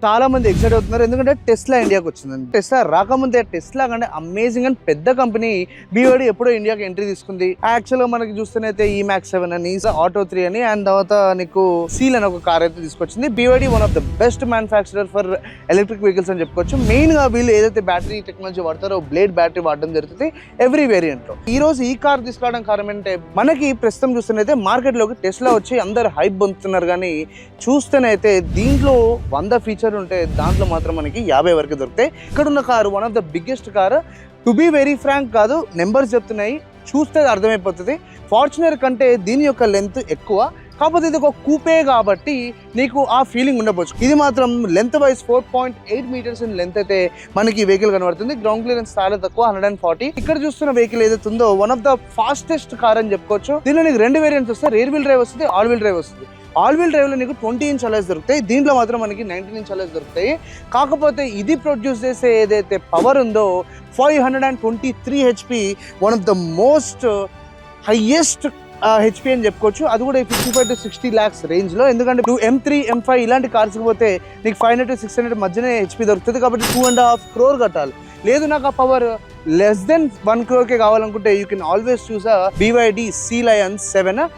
చాలా మంది ఎక్సైట్ అవుతున్నారు ఎందుకంటే టెస్లా ఇండియాకి వచ్చిందండి. టెస్లా రాకముందే టెస్లా కంటే అమేజింగ్ అండ్ పెద్ద కంపెనీ BYD ఎప్పుడో ఇండియాకి ఎంట్రీ తీసుకుంది. యాక్చువల్గా మనకి చూస్తేనైతే E-Max 7 అని, ఆటో 3 అని, అండ్ తర్వాత నీకు సీల్ అని ఒక కార్ అయితే తీసుకొచ్చింది. BYD one of the best manufacturer for electric vehicles అని చెప్పుకోవచ్చు. మెయిన్ గా వీళ్ళు ఏదైతే బ్యాటరీ టెక్నాలజీ వాడతారో బ్లేడ్ బ్యాటరీ వాడడం జరుగుతుంది ఎవ్రీ వేరియంట్ లో. ఈ రోజు ఈ కార్ తీసుకోవడం కారణం అంటే మనకి ప్రస్తుతం చూస్తేనైతే మార్కెట్ లోకి టెస్లా వచ్చి అందరు హైప్ పొందుతున్నారు, కానీ చూస్తేనైతే దీంట్లో 100 ఫీచర్ ఉంటే దాంట్లో మాత్రం మనకి 50 వరకు దొరుకుతాయి. ఇక్కడ ఉన్న car one of the biggest car. To be very frank కాదు, నెంబర్స్ చెప్తున్నాయి, చూస్తే అర్థమైపోతుంది. ఫార్చునర్ కంటే దీని యొక్క లెంత్ ఎక్కువ, కాకపోతే ఇది ఒక కూపే కాబట్టి నీకు ఆ ఫీలింగ్ ఉండవచ్చు. ఇది మాత్రం length wise 4.8 metres in length అయితే మనకి వెహికల్ కనబడుతుంది. గ్రౌండ్ క్లియరెన్స్ చాలా తక్కువ, 140. ఇక్కడ చూస్తున్న వెహికల్ ఏదైతే ఉందో one of the fastest car అని చెప్పుకోవచ్చు. దీనిలో నీకు 2 వేరియంట్స్ వస్తాయి, రేర్ వీల్ డ్రైవ్ వస్తుంది, ఆల్ వీల్ డ్రైవ్ వస్తుంది. ఆల్ వీల్ డ్రైవ్ లో నీకు 20 ఇంచ్ అలైస్ దొరుకుతాయి, దీంట్లో మాత్రం మనకి 19 ఇంచ్ అలైస్ దొరుకుతాయి. కాకపోతే ఇది ప్రొడ్యూస్ చేసే ఏదైతే పవర్ ఉందో 523 HP, one of the most highest HP అని చెప్పుకోవచ్చు. అది కూడా 55 to 60 lakhs రేంజ్ లో. ఎందుకంటే M3 M5 ఇలాంటి కార్స్ పోతే నీకు 500 to 600 మధ్యనే HP దొరుకుతుంది, కాబట్టి 2.5 crore కట్టాలి. లేదు నాకు ఆ పవర్ లెస్ దెన్ 1 crore కావాలనుకుంటే you can always choose BYD Sea Lion 7.